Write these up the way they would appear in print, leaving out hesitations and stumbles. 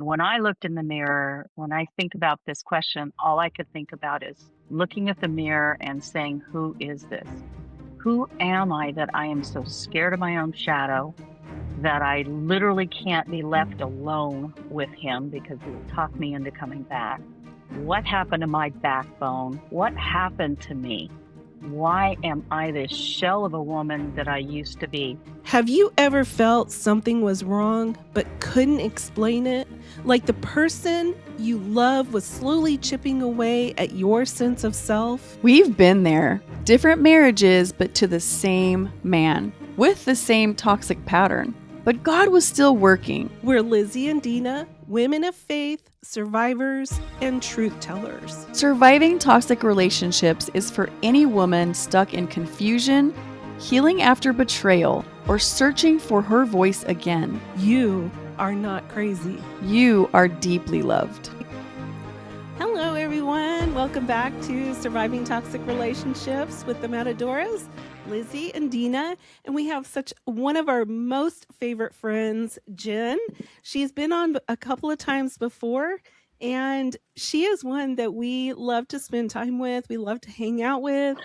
When I looked in the mirror, when I think about this question, all I could think about is looking at the mirror and saying, who is this? Who am I that I am so scared of my own shadow that I literally can't be left alone with him because he will talk me into coming back? What happened to my backbone? What happened to me? Why am I this shell of a woman that I used to be? Have you ever felt something was wrong but couldn't explain it? Like the person you love was slowly chipping away at your sense of self? We've been there. Different marriages, but to the same man, with the same toxic pattern. But God was still working. We're Lizzie and Dina, women of faith, survivors, and truth tellers. Surviving toxic relationships is for any woman stuck in confusion, healing after betrayal, or searching for her voice again. You are not crazy. You are deeply loved. Hello, everyone. Welcome back to Surviving Toxic Relationships with the Matadoras, Lizzie and Dina. And we have one of our most favorite friends, Jen. She's been on a couple of times before, and she is one that we love to spend time with. We love to hang out with.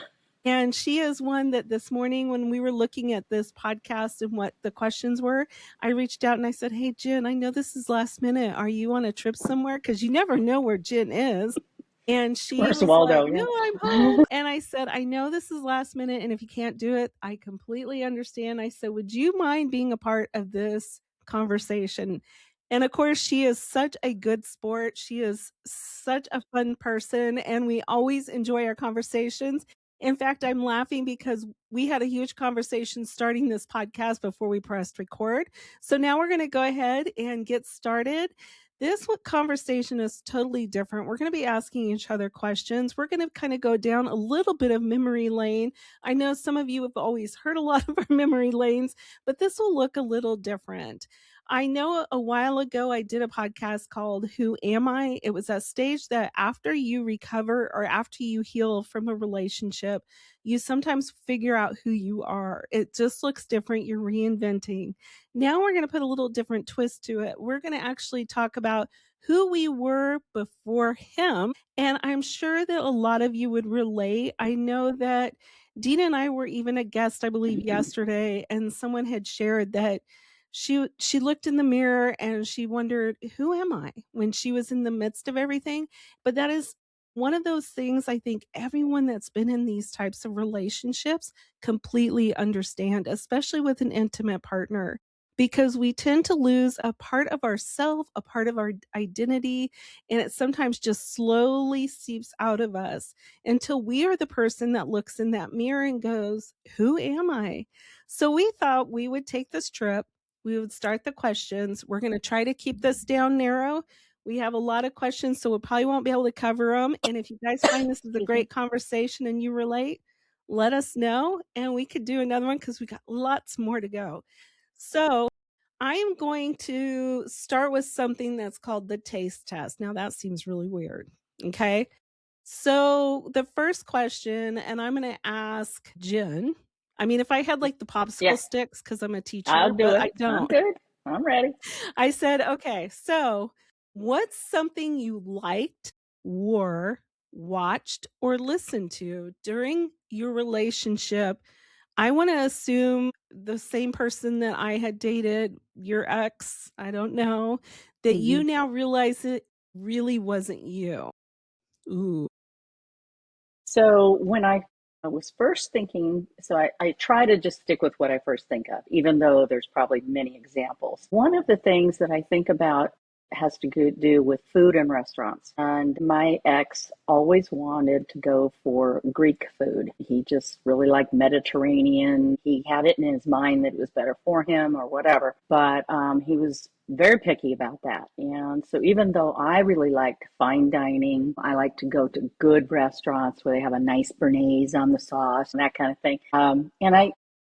And she is one that this morning, when we were looking at this podcast and what the questions were, I reached out and I said, hey, Jen, I know this is last minute. Are you on a trip somewhere? Because you never know where Jen is. And she was like, no, I'm home. And I said, I know this is last minute. And if you can't do it, I completely understand. I said, would you mind being a part of this conversation? And of course, she is such a good sport. She is such a fun person. And we always enjoy our conversations. In fact, I'm laughing because we had a huge conversation starting this podcast before we pressed record. So now we're going to go ahead and get started. This conversation is totally different. We're going to be asking each other questions. We're going to kind of go down a little bit of memory lane. I know some of you have always heard a lot of our memory lanes, but this will look a little different. I know a while ago I did a podcast called Who Am I? It was a stage that after you recover or after you heal from a relationship, you sometimes figure out who you are. It just looks different. You're reinventing. Now we're going to put a little different twist to it. We're going to actually talk about who we were before him. And I'm sure that a lot of you would relate. I know that Dina and I were even a guest, I believe, yesterday, and someone had shared that she looked in the mirror and she wondered, who am I, when she was in the midst of everything. But that is one of those things I think everyone that's been in these types of relationships completely understand, especially with an intimate partner, because we tend to lose a part of ourself, a part of our identity, and it sometimes just slowly seeps out of us until we are the person that looks in that mirror and goes, who am I? So we thought we would take this trip. We would start the questions. We're going to try to keep this down narrow. We have a lot of questions, so we probably won't be able to cover them. And if you guys find this is a great conversation and you relate, let us know, and we could do another one because we got lots more to go. So I am going to start with something that's called the taste test. Now that seems really weird. Okay. So the first question, and I'm going to ask Jen. I mean, if I had like the popsicle sticks, because I'm a teacher, I'll do but it. I don't. I'm good. I'm ready. I said, okay, so what's something you liked, wore, watched, or listened to during your relationship? I want to assume the same person that I had dated, your ex, I don't know, that you now realize it really wasn't you. Ooh. So when I was first thinking, I try to just stick with what I first think of, even though there's probably many examples. One of the things that I think about has to do with food and restaurants. And my ex always wanted to go for Greek food. He just really liked Mediterranean. He had it in his mind that it was better for him or whatever. But he was very picky about that. And so even though I really liked fine dining, I like to go to good restaurants where they have a nice béarnaise on the sauce and that kind of thing.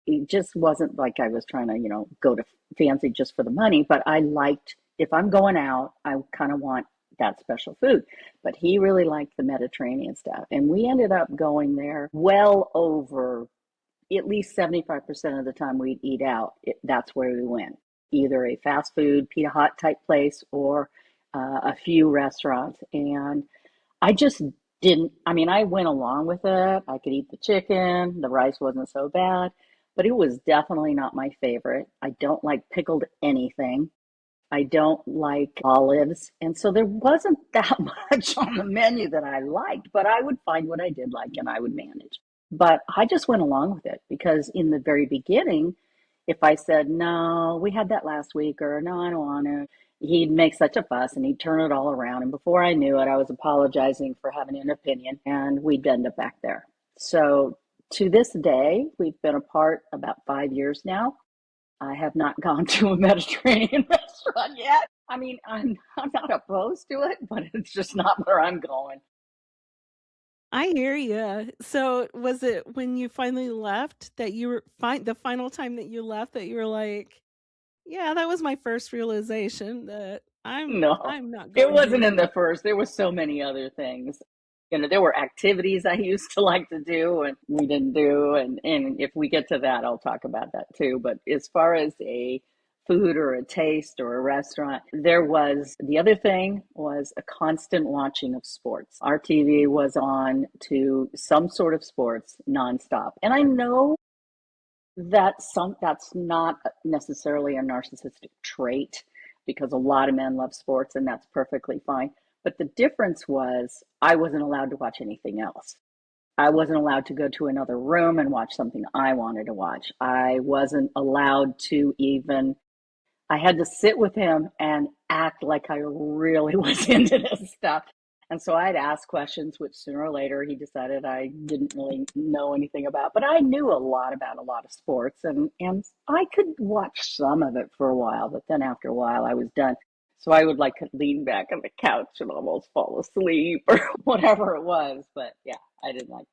It just wasn't like I was trying to, go to fancy just for the money, but I liked, if I'm going out, I kind of want that special food. But he really liked the Mediterranean stuff. And we ended up going there well over at least 75% of the time we'd eat out. That's where we went. Either a fast food, Pita Hut type place, or a few restaurants, and I just didn't. I mean, I went along with it. I could eat the chicken, the rice wasn't so bad, but it was definitely not my favorite. I don't like pickled anything. I don't like olives. And so there wasn't that much on the menu that I liked, but I would find what I did like and I would manage. But I just went along with it because in the very beginning, if I said, no, we had that last week, or no, I don't want to, he'd make such a fuss and he'd turn it all around. And before I knew it, I was apologizing for having an opinion and we'd end up back there. So to this day, we've been apart about 5 years now. I have not gone to a Mediterranean restaurant yet. I mean, I'm not opposed to it, but it's just not where I'm going. I hear you. So, was it when you finally left that you were the final time that you left that you were like, "Yeah, that was my first realization that No, I'm not it going here wasn't in anymore." the first. There were so many other things. You know, there were activities I used to like to do and we didn't do. And if we get to that, I'll talk about that too. But as far as a food or a taste or a restaurant, there was the other thing was a constant watching of sports. Our TV was on to some sort of sports nonstop. And I know that's not necessarily a narcissistic trait because a lot of men love sports and that's perfectly fine. But the difference was I wasn't allowed to watch anything else. I wasn't allowed to go to another room and watch something I wanted to watch. I wasn't allowed to even I had to sit with him and act like I really was into this stuff. And so I'd ask questions, which sooner or later he decided I didn't really know anything about. But I knew a lot about a lot of sports, and I could watch some of it for a while. But then after a while, I was done. So I would like lean back on the couch and almost fall asleep or whatever it was. But yeah, I didn't like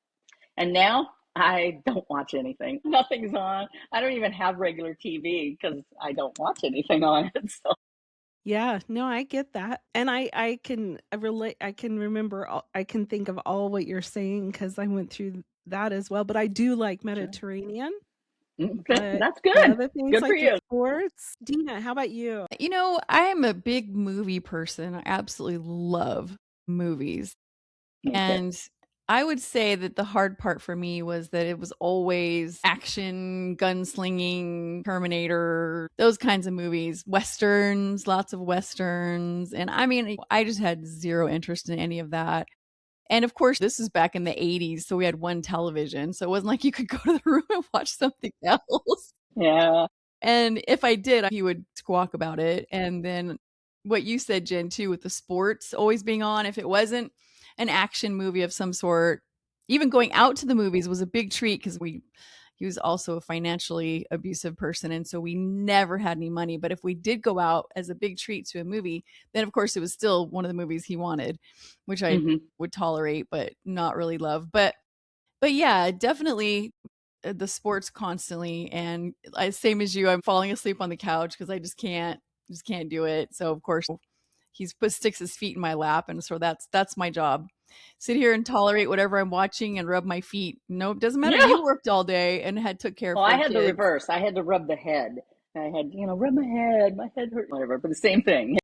and now I don't watch anything. Nothing's on. I don't even have regular TV because I don't watch anything on it. So Yeah, no, I get that. And I can relate. I can remember I can think of all what you're saying cuz I went through that as well, but I do like sure. Mediterranean, Okay, but that's the good. other things Good for like the you. sports. Dina, how about you? I am a big movie person. I absolutely love movies. Me too. And I would say that the hard part for me was that it was always action, gunslinging, Terminator, those kinds of movies, westerns, lots of westerns. And I mean, I just had zero interest in any of that. And of course, this is back in the 80s. So we had one television. So it wasn't like you could go to the room and watch something else. Yeah. And if I did, he would squawk about it. And then what you said, Jen, too, with the sports always being on, if it wasn't an action movie of some sort, even going out to the movies was a big treat because he was also a financially abusive person. And so we never had any money. But if we did go out as a big treat to a movie, then of course it was still one of the movies he wanted, which I Hmm. would tolerate, but not really love. But yeah, definitely the sports constantly, and same as you, I'm falling asleep on the couch because I just can't do it. So of course sticks his feet in my lap, and so that's my job. Sit here and tolerate whatever I'm watching and rub my feet. Nope, doesn't matter. Yeah. You worked all day and had took care of Well, I four had the kids. reverse. I had to rub the head. I had, rub my head hurt, whatever, but the same thing.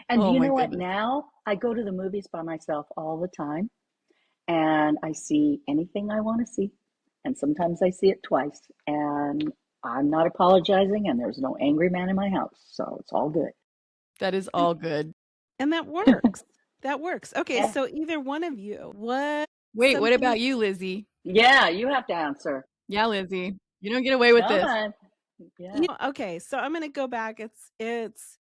And do Oh you my know what? goodness. Now I go to the movies by myself all the time and I see anything I want to see. And sometimes I see it twice. And I'm not apologizing, and there's no angry man in my house. So it's all good. That is all good. And that works. That works. Okay, Yeah. so either one of you, what Wait, what something about you, Lizzie? Yeah, you have to answer. Yeah, Lizzie, you don't get away with Come this. on. Yeah. okay, so I'm gonna go back. It's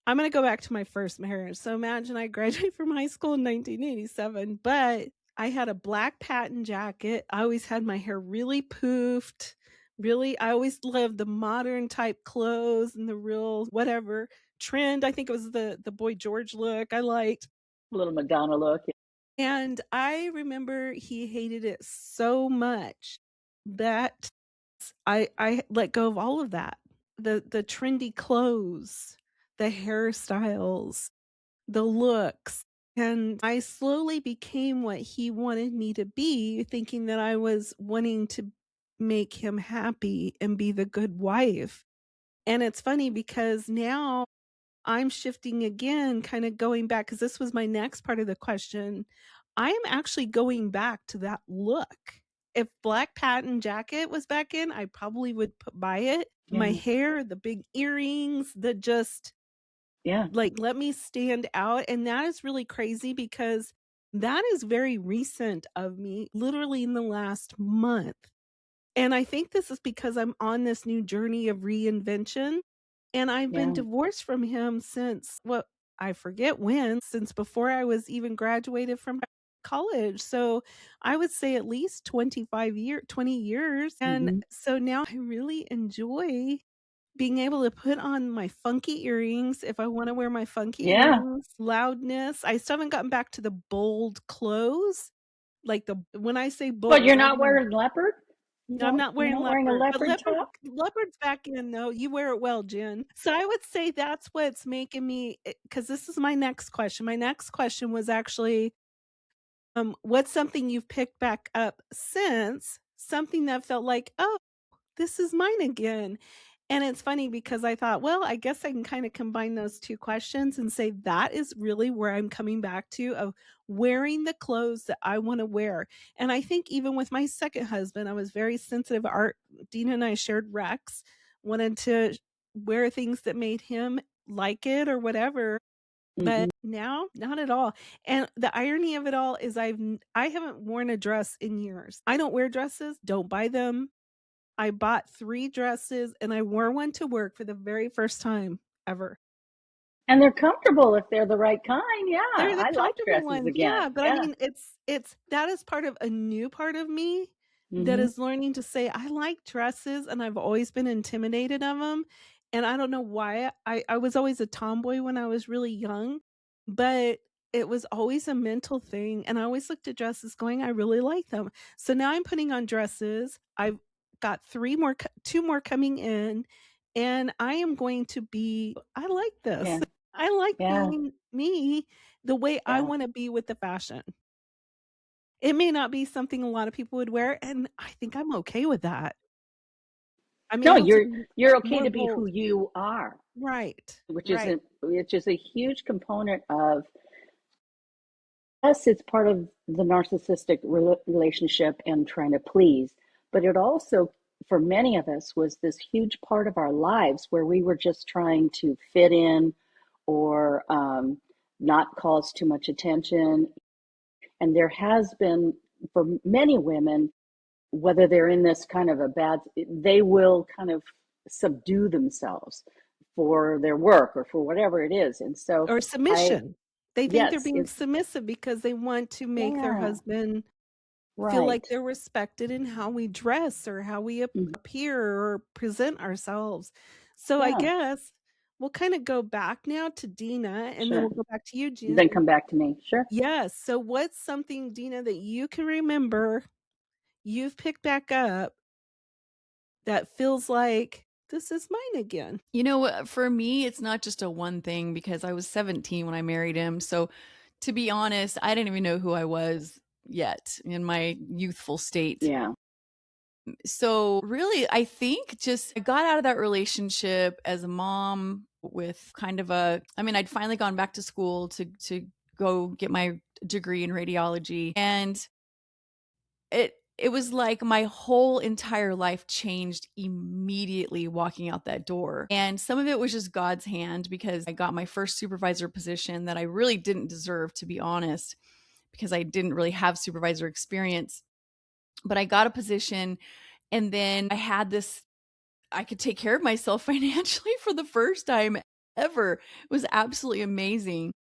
I'm gonna go back to my first marriage. So imagine I graduated from high school in 1987, but I had a black patent jacket. I always had my hair really poofed. Really, I always loved the modern type clothes and the real whatever trend. I think it was the Boy George look I liked. A little Madonna look. And I remember he hated it so much that I let go of all of that. The trendy clothes, the hairstyles, the looks, and I slowly became what he wanted me to be, thinking that I was wanting to make him happy and be the good wife. And it's funny because now I'm shifting again, kind of going back because this was my next part of the question. I am actually going back to that look. If black patent jacket was back in, I probably would buy it. My Yeah. hair, the big earrings, the just Yeah. like let me stand out. And that is really crazy because that is very recent of me, literally in the last month. And I think this is because I'm on this new journey of reinvention, and I've been Yeah. divorced from him since, well, I forget when, since before I was even graduated from college. So I would say at least 20 years. And Hmm. so now I really enjoy being able to put on my funky earrings if I wanna wear my funky Yeah. earrings, loudness. I still haven't gotten back to the bold clothes, like the when I say But you're bold, I not mean wearing leopard? I'm not You're wearing not wearing a leopard, but leopard top? leopard's back in though, you wear it well, Jen. So I would say that's what's making me because this is my next question. My next question was actually, what's something you've picked back up since, something that felt like, "Oh, this is mine again." And it's funny because I thought, well, I guess I can kind of combine those two questions and say that is really where I'm coming back to of wearing the clothes that I want to wear. And I think even with my second husband, I was very sensitive. Dina and I shared Rex, wanted to wear things that made him like it or whatever. But Hmm. now, not at all. And the irony of it all is I haven't worn a dress in years. I don't wear dresses, don't buy them. I bought 3 dresses and I wore one to work for the very first time ever. And they're comfortable if they're the right kind. Yeah. They're the I like comfortable dresses ones, again. yeah, but I Yeah. mean, it's that is part of a new part of me that Hmm. is learning to say, "I like dresses," and I've always been intimidated of them. And I don't know why. I was always a tomboy when I was really young, but it was always a mental thing, and I always looked at dresses going, "I really like them." So now I'm putting on dresses. I've got 3 more co 2 more coming in, and I am going to be I like this. Yeah. I like Yeah. being me the way I Yeah. wanna be with the fashion. It may not be something a lot of people would wear, and I think I'm okay with that. I'm No, able to be you're okay more to be who bold. you are, Right, which is right. a huge component of us. It's part of the narcissistic relationship and trying to please, but it also, for many of us, was this huge part of our lives where we were just trying to fit in or not cause too much attention. And there has been, for many women, whether they're in this kind of a bad, they will kind of subdue themselves for their work or for whatever it is. And so Or I, submission. They think they're yes, being it's, submissive because they want to make their yeah, husband feel like right. they're respected in how we dress or how we Mhm. appear or present ourselves. So I Yeah, guess we'll kinda go back now to Dina, and then we'll sure. go back to you, Jen. Then come back to me. Sure. Yes. So what's something, Dina, that you can remember you've picked back up that feels like, "This is mine again"? You know what? For me, it's not just a one thing because I was 17 when I married him. So to be honest, I didn't even know who I was yet in my youthful state. Yeah. So really, I think just I got out of that relationship as a mom with kind of I mean, I'd finally gone back to school to go get my degree in radiology, and it was like my whole entire life changed immediately walking out that door. And some of it was just God's hand because I got my first supervisor position that I really didn't deserve, to be honest, because I didn't really have supervisor experience. But I got a position, and then I had this, I could take care of myself financially for the first time ever. It was absolutely amazing.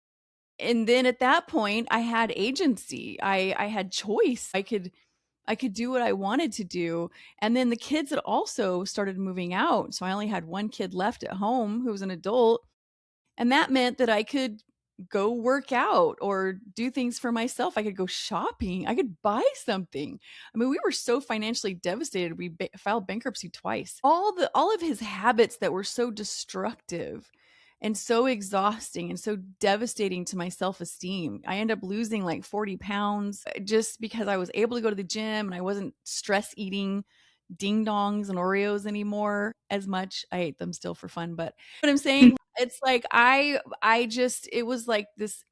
And then at that point, I had agency. I had choice. I could do what I wanted to do. And then the kids had also started moving out. So I only had one kid left at home who was an adult. And that meant that I could go work out or do things for myself. I could go shopping. I could buy something. I mean, we were so financially devastated. We filed bankruptcy twice. All of his habits that were so destructive and so exhausting and so devastating to my self-esteem. I ended up losing like 40 pounds just because I was able to go to the gym and I wasn't stress eating ding dongs and Oreos anymore as much. I ate them still for fun, but what I'm saying, it's like I just it was like this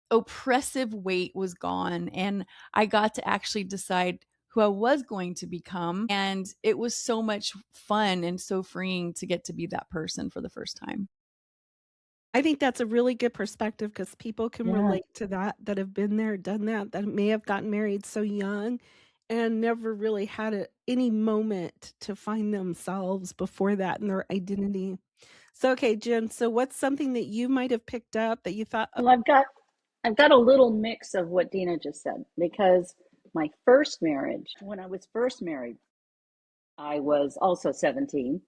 oppressive weight was gone, and I got to actually decide who I was going to become, and it was so much fun and so freeing to get to be that person for the first time. I think that's a really good perspective because people can Yeah. relate to that have been there, done that, that may have gotten married so young and never really had any moment to find themselves before that and their identity. So, okay, Jen, so what's something that you might have picked up that you thought, oh, Well, I've got a little mix of what Dina just said because my first marriage, when I was first married, I was also 17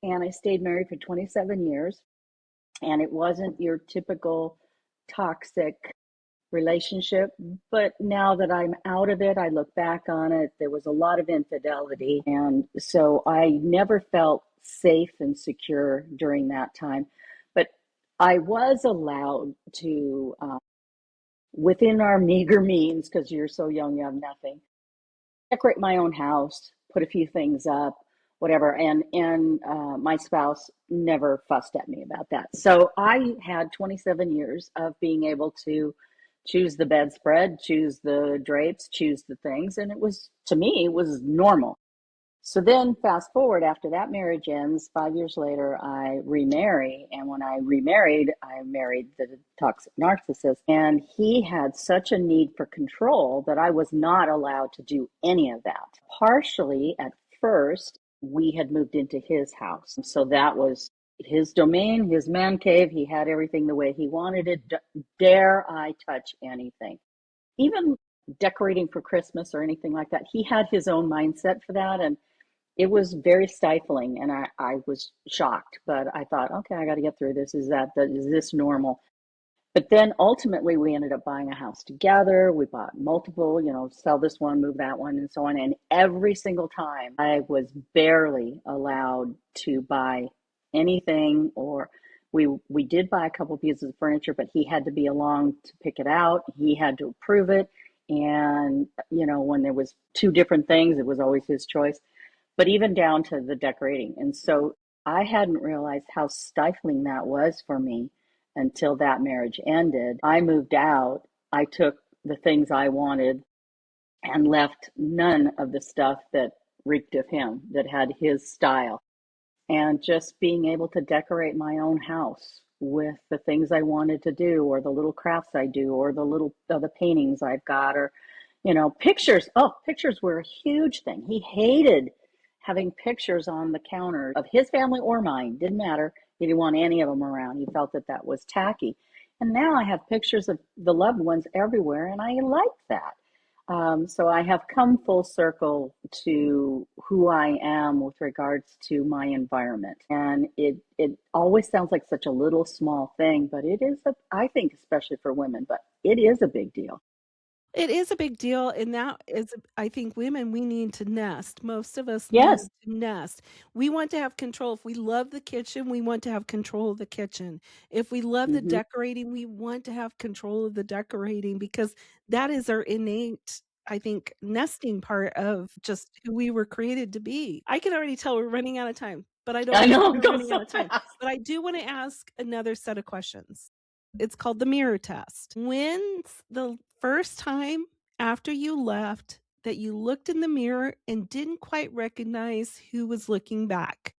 and I stayed married for 27 years. And it wasn't your typical toxic relationship. But now that I'm out of it, I look back on it, there was a lot of infidelity. And so I never felt safe and secure during that time. But I was allowed to, within our meager means, because you're so young, you have nothing, decorate my own house, put a few things up, whatever. And my spouse never fussed at me about that. So I had 27 years of being able to choose the bedspread, choose the drapes, choose the things, and it was, to me, it was normal. So then, fast forward, after that marriage ends, 5 years later, I remarry. And when I remarried, I married the toxic narcissist. And he had such a need for control that I was not allowed to do any of that. Partially, at first, we had moved into his house. So that was his domain, his man cave. He had everything the way he wanted it. Dare I touch anything? Even decorating for Christmas or anything like that. He had his own mindset for that. And it was very stifling, and I was shocked, but I thought, okay, I got to get through this. Is this normal? But then ultimately we ended up buying a house together. We bought multiple, sell this one, move that one, and so on. And every single time I was barely allowed to buy anything, or we did buy a couple pieces of furniture, but he had to be along to pick it out. He had to approve it. And, when there was two different things, it was always his choice, but even down to the decorating. And so I hadn't realized how stifling that was for me until that marriage ended. I moved out. I took the things I wanted and left none of the stuff that reeked of him, that had his style. And just being able to decorate my own house with the things I wanted to do, or the little crafts I do, or the paintings I've got, or pictures. Oh, pictures were a huge thing. He hated having pictures on the counter of his family or mine. Didn't matter. He didn't want any of them around. He felt that that was tacky. And now I have pictures of the loved ones everywhere, and I like that. So I have come full circle to who I am with regards to my environment. And it always sounds like such a little small thing, but it is I think, especially for women, but it is a big deal. it is a big deal, and that is I think women, we need to nest. Most of us need Yes. to nest. We want to have control. If we love the kitchen, we want to have control of the kitchen. If we love the Hmm. decorating, we want to have control of the decorating because that is our innate, I think, nesting part of just who we were created to be. I can already tell we're running out of time, but I don't I wanna say know, it we're goes running out so of time. fast. But I do wanna ask another set of questions. It's called the mirror test. When's the first time after you left that you looked in the mirror and didn't quite recognize who was looking back?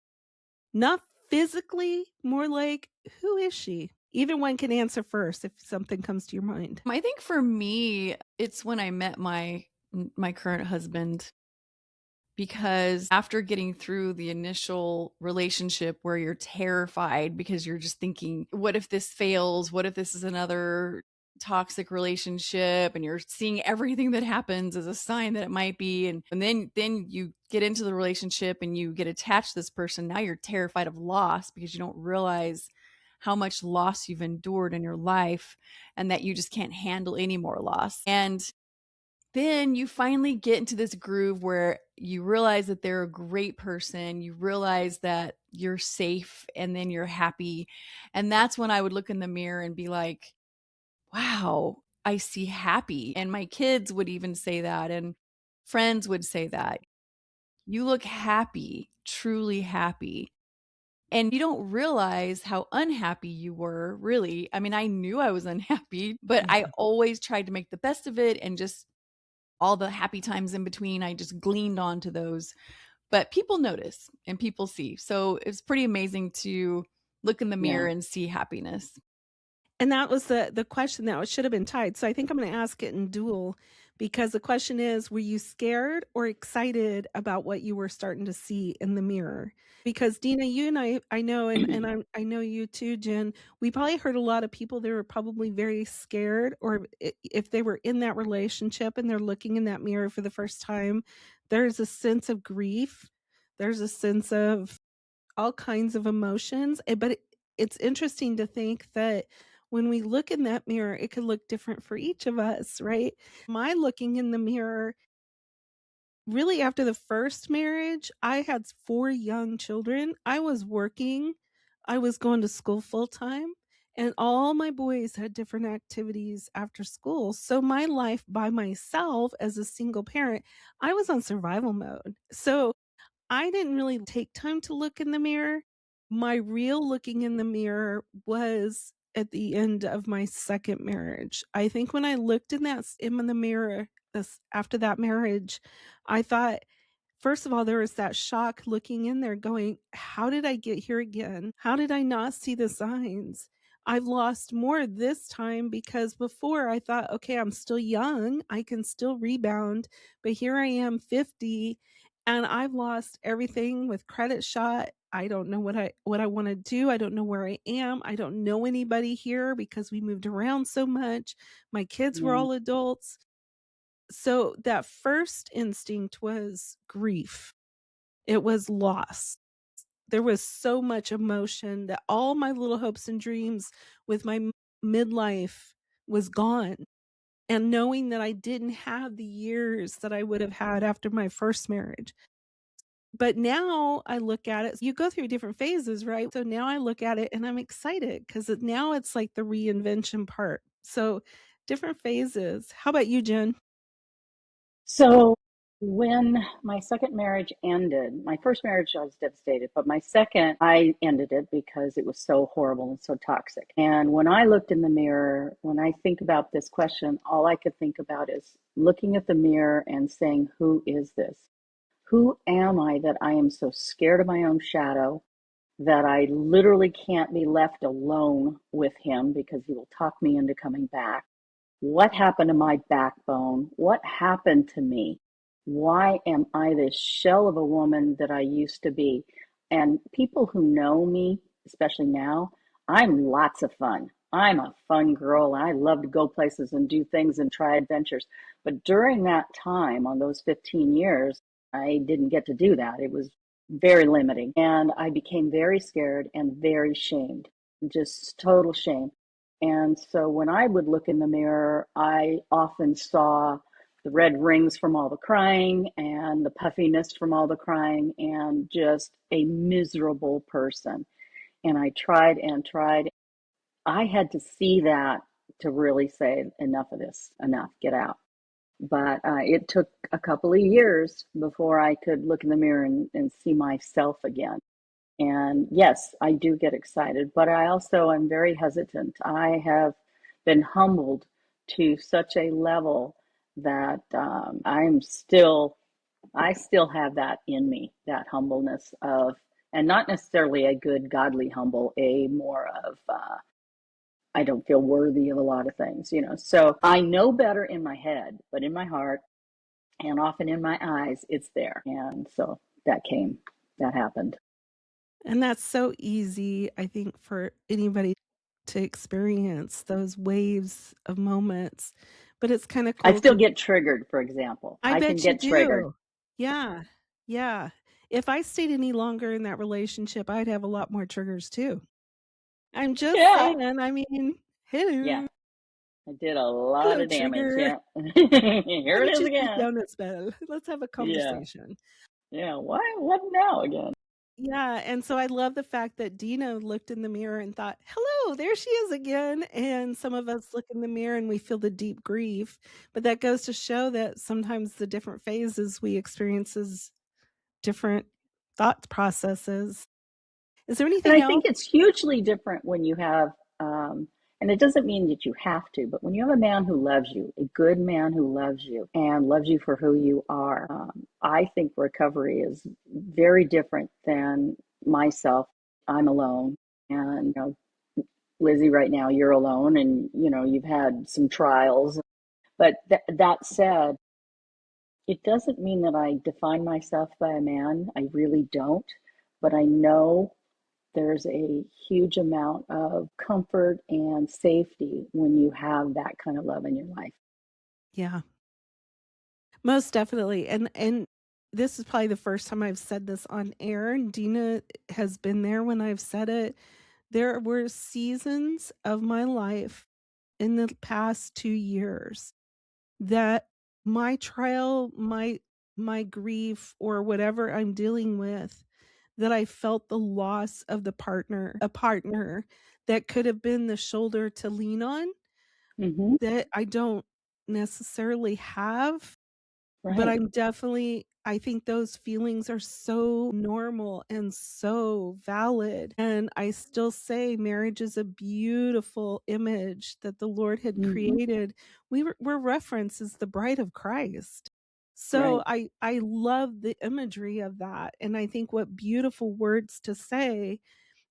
Not physically, more like, who is she? Either one can answer first if something comes to your mind. I think for me, it's when I met my current husband, because after getting through the initial relationship where you're terrified because you're just thinking, what if this fails? What if this is another toxic relationship? And you're seeing everything that happens as a sign that it might be. And then you get into the relationship and you get attached to this person. Now you're terrified of loss because you don't realize how much loss you've endured in your life and that you just can't handle any more loss. And then you finally get into this groove where you realize that they're a great person. You realize that you're safe and then you're happy. And that's when I would look in the mirror and be like, wow, I see happy. And my kids would even say that, and friends would say that. You look happy, truly happy. And you don't realize how unhappy you were, really. I mean, I knew I was unhappy, but I always tried to make the best of it, and just all the happy times in between, I just gleaned onto those. But people notice and people see. So it's pretty amazing to look in the mirror Yeah. and see happiness. And that was the question that should have been tied. So I think I'm gonna ask it in dual because the question is, were you scared or excited about what you were starting to see in the mirror? Because Dina, you and I know, and I know you too, Jen, we probably heard a lot of people that were probably very scared, or if they were in that relationship and they're looking in that mirror for the first time, there's a sense of grief. There's a sense of all kinds of emotions, but it's interesting to think that when we look in that mirror, it could look different for each of us, right? My looking in the mirror, really after the first marriage, I had 4 young children. I was working, I was going to school full time, and all my boys had different activities after school. So my life by myself as a single parent, I was on survival mode. So I didn't really take time to look in the mirror. My real looking in the mirror was at the end of my second marriage. I think when I looked in the mirror this after that marriage, I thought, first of all, there was that shock looking in there going, "How did I get here again? How did I not see the signs? I've lost more this time because before I thought, okay, I'm still young, I can still rebound, but here I am 50 and I've lost everything with credit shot. I don't know what I want to do. I don't know where I am. I don't know anybody here because we moved around so much. My kids were Yeah. all adults." So that first instinct was grief. It was loss. There was so much emotion that all my little hopes and dreams with my midlife was gone. And knowing that I didn't have the years that I would have had after my first marriage. But now I look at it, you go through different phases, right? So now I look at it and I'm excited because now it's like the reinvention part. So different phases. How about you, Jen? So when my second marriage ended, my first marriage I was devastated, but my second I ended it because it was so horrible and so toxic. And when I looked in the mirror, when I think about this question, all I could think about is looking at the mirror and saying, who is this? Who am I that I am so scared of my own shadow that I literally can't be left alone with him because he will talk me into coming back? What happened to my backbone? What happened to me? Why am I this shell of a woman that I used to be? And people who know me, especially now, I'm lots of fun. I'm a fun girl. I love to go places and do things and try adventures. But during that time, on those 15 years, I didn't get to do that. It was very limiting. And I became very scared and very shamed, just total shame. And so when I would look in the mirror, I often saw the red rings from all the crying and the puffiness from all the crying and just a miserable person. And I tried and tried. I had to see that to really say, enough of this, enough, get out. But it took a couple of years before I could look in the mirror and see myself again. And yes, I do get excited, but I also am very hesitant. I have been humbled to such a level that I still have that in me, that humbleness of, and not necessarily a good, godly humble, a more of, I don't feel worthy of a lot of things, you know. So I know better in my head, but in my heart and often in my eyes, it's there. And so that happened. And that's so easy, I think, for anybody to experience those waves of moments. But it's kind of I cool still because get triggered, for example. I I can bet you get triggered. do. Yeah. Yeah. If I stayed any longer in that relationship, I'd have a lot more triggers too. I'm just Yeah. saying, I mean, Yeah. hello. I did a lot Hello, of damage. trigger. Yeah. Why Here it don't is you sit again. down and spell? Let's have a Yeah. conversation. Yeah. Why? What now again? Yeah, and so I love the fact that Dina looked in the mirror and thought, "Hello, there she is again." And some of us look in the mirror and we feel the deep grief, but that goes to show that sometimes the different phases we experience different thought processes. Is there And anything I think else? it's hugely different when you have, and it doesn't mean that you have to, but when you have a man who loves you, a good man who loves you and loves you for who you are, I think recovery is very different than myself. I'm alone, and Lizzie, right now you're alone, and you've had some trials. But that said, it doesn't mean that I define myself by a man. I really don't. But I know there's a huge amount of comfort and safety when you have that kind of love in your life. Yeah, most definitely. And this is probably the first time I've said this on air, and Dina has been there when I've said it. There were seasons of my life in the past 2 years that my trial, my grief or whatever I'm dealing with, that I felt the loss of a partner that could have been the shoulder to lean on Hmm. that I don't necessarily have, but Right. I think those feelings are so normal and so valid, and I still say marriage is a beautiful image that the Lord had Hmm. created. We're referenced as the bride of Christ. So Right. I love the imagery of that, and I think what beautiful words to say,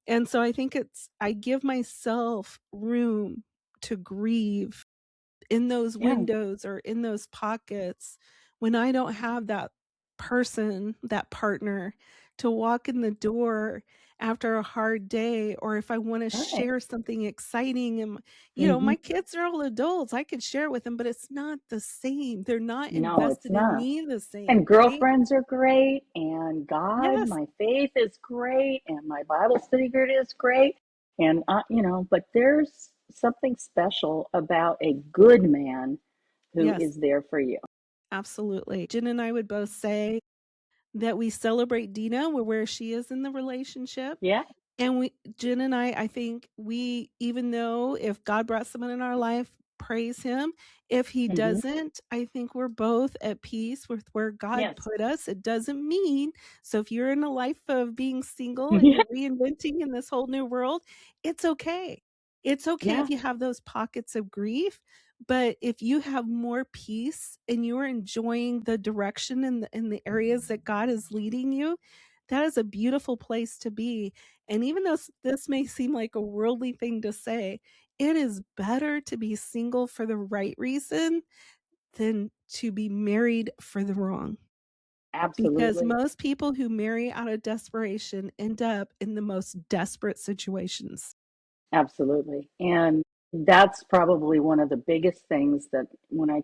and so I think I give myself room to grieve in those Yeah. windows or in those pockets when I don't have that person, that partner to walk in the door after a hard day, or if I want to Right. share something exciting and Hmm. my kids are all adults, I could share with them, but it's not the same. They're not No, it's invested in not. me the And same, right? girlfriends are great, and God, Yes. my faith is great, and my Bible study group is great. And, but there's something special about a good man who Yes, is there for you. absolutely. Jen and I would both say that we celebrate Dina where she is in the relationship. Yeah. And Jen and I think we, even though if God brought someone in our life, praise him. If he Hmm. doesn't, I think we're both at peace with where God Yes. put us. It doesn't mean, so if you're in a life of being single and Yeah. you're reinventing in this whole new world, it's okay. It's okay Yeah. if you have those pockets of grief, but if you have more peace and you're enjoying the direction in the areas that God is leading you, that is a beautiful place to be. And even though this may seem like a worldly thing to say, it is better to be single for the right reason than to be married for the wrong. Because Absolutely. most people who marry out of desperation end up in the most desperate situations. Absolutely. And that's probably one of the biggest things that when I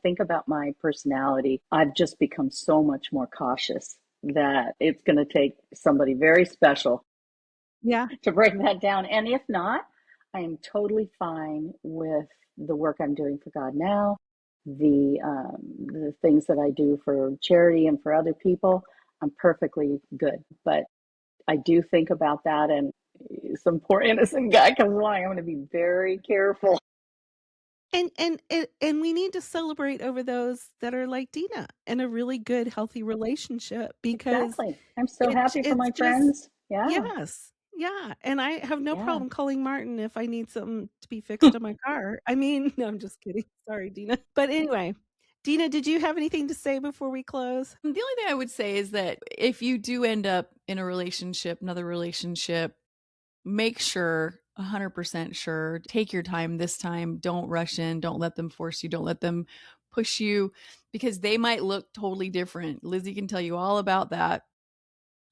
think about my personality, I've just become so much more cautious that it's going to take somebody very special Yeah. to break that down. And if not, I am totally fine with the work I'm doing for God now, the things that I do for charity and for other people. I'm perfectly good. But I do think about that, and some poor innocent guy comes along. I'm going to be very careful. And we need to celebrate over those that are like Dina in a really good, healthy relationship because Exactly. I'm so happy for it's my just friends. Yeah. yes. Yeah, and I have no Yeah. problem calling Martin if I need something to be fixed on my car. I mean, no, I'm just kidding. Sorry, Dina. But anyway, Dina, did you have anything to say before we close? The only thing I would say is that if you do end up in a relationship, another relationship, make sure 100% sure, take your time this time. Don't rush in. Don't let them force you. Don't let them push you because they might look totally different. Lizzie can tell you all about that.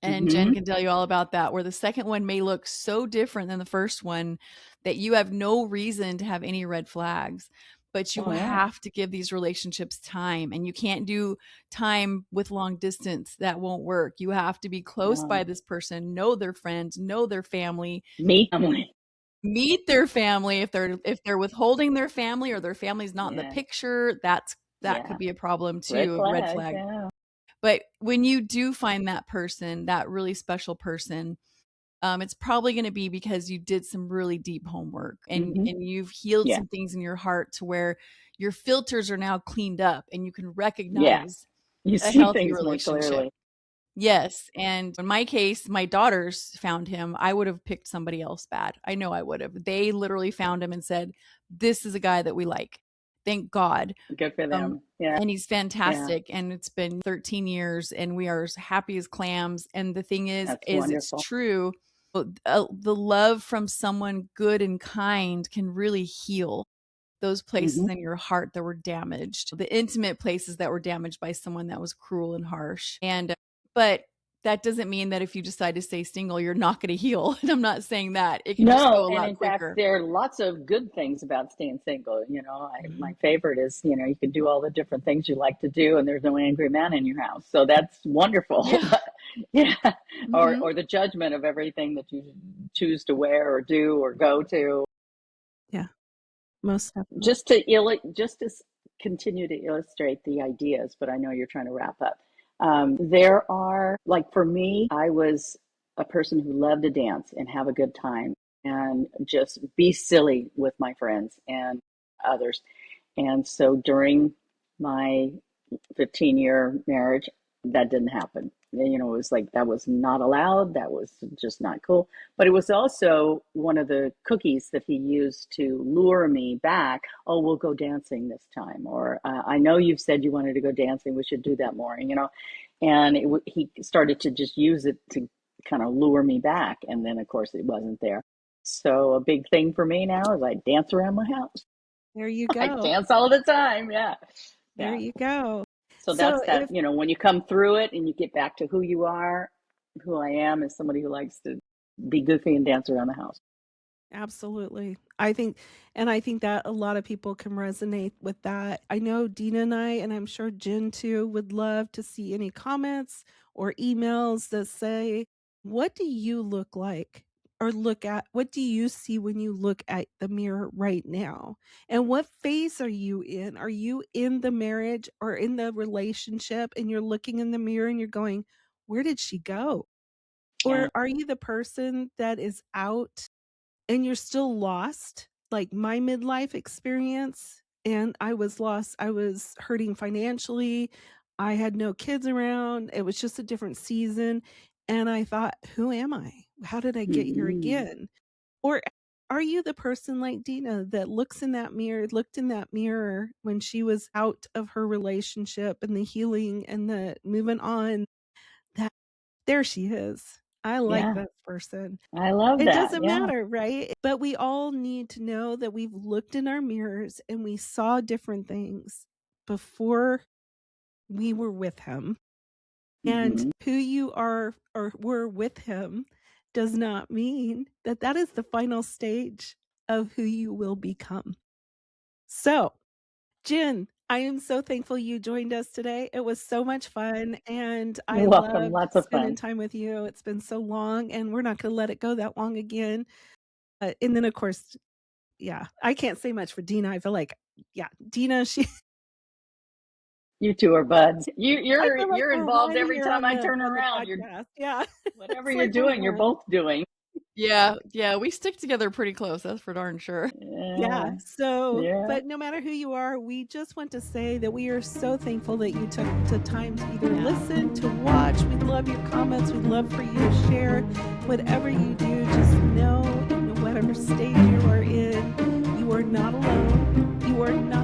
And Jen Hmm. can tell you all about that, where the second one may look so different than the first one that you have no reason to have any red flags. But you Oh, yeah. have to give these relationships time, and you can't do time with long distance. That won't work. You have to be close by No. this person, know their friends, know their family, Me, family. meet their family. If they're withholding their family or their family's not in the Yeah. picture, that could Yeah. be a problem Red too, a red flag. flag. Yeah. But when you do find that person, that really special person, it's probably going to be because you did some really deep homework and Hmm. you've healed Yeah. some things in your heart to where your filters are now cleaned up and you can Yeah. recognize You a see healthy things more relationship. clearly. Yes, and in my case, my daughters found him. I would have picked somebody else bad. I know I would have. They literally found him and said, "This is a guy that we like. Thank God." Good for Um, them. Yeah. and he's Yeah. fantastic, and it's been 13 years, and we are as happy as clams, and the thing That's is it's wonderful. true. The love from someone good and kind can really heal those places Hmm. in your heart that were damaged, the intimate places that were damaged by someone that was cruel and harsh. And but that doesn't mean that if you decide to stay single, you're not going to heal. And I'm not saying that. It can just No, go a and lot in fact, quicker. there are lots of good things about staying single. My Mhm. favorite is, you can do all the different things you like to do, and there's no angry man in your house. So that's wonderful. Yeah. But yeah, or Mhm. or the judgment of everything that you choose to wear or do or go to. Yeah, most definitely. Just to continue to illustrate the ideas, but I know you're trying to wrap up. There are, like, for me, I was a person who loved to dance and have a good time and just be silly with my friends and others. And so during my 15-year marriage, that didn't happen. It was like that was not allowed. That was just not cool. But it was also one of the cookies that he used to lure me back. Oh, we'll go dancing this time. Or I know you've said you wanted to go dancing. We should do that more. And he started to just use it to kind of lure me back. And then, of course, it wasn't there. So a big thing for me now is I dance around my house. There you I go. dance all the time. Yeah. There Yeah. you go. So So that's that, if when you come through it and you get back to who you are, who I am is somebody who likes to be goofy and dance around the house. Absolutely. I think that a lot of people can resonate with that. I know Dina and I'm sure Jen too, would love to see any comments or emails that say, what do you look like or look at? What do you see when you look at the mirror right now? And what phase are you in? Are you in the marriage or in the relationship and you're looking in the mirror and you're going, where did she go? Yeah. Or are you the person that is out and you're still lost, like my midlife experience, and I was lost. I was hurting financially. I had no kids around. It was just a different season. And I thought, who am I? How did I get here Hmm. again? Or are you the person like Dina that looked in that mirror when she was out of her relationship and the healing and the moving on, that there she is. I like Yeah. this person. I love It that. doesn't Yeah. matter, right? But we all need to know that we've looked in our mirrors and we saw different things before we were with him. And Hmm. who you are or were with him does not mean that that is the final stage of who you will become. So, Jen, I am so thankful you joined us today. It was so much fun and I You're welcome. loved Lots of spending fun. time with you. It's been so long and we're not going to let it go that long again. And then, of course, yeah, I can't say much for Dina. I feel like, yeah, Dina, she You two are buds. You, I you're feel like you're we're involved one every here time I turn on the around. You're podcast. Yeah. whatever It's you're like we're doing, you're one. both doing. Yeah, yeah, we stick together pretty close, that's for darn sure. Yeah. Yeah. So, Yeah. but no matter who you are, we just want to say that we are so thankful that you took the time to either Yeah. listen, to watch. We'd love your comments. We'd love for you to share. Whatever you do, just know in whatever stage you are in, you are not alone. You are not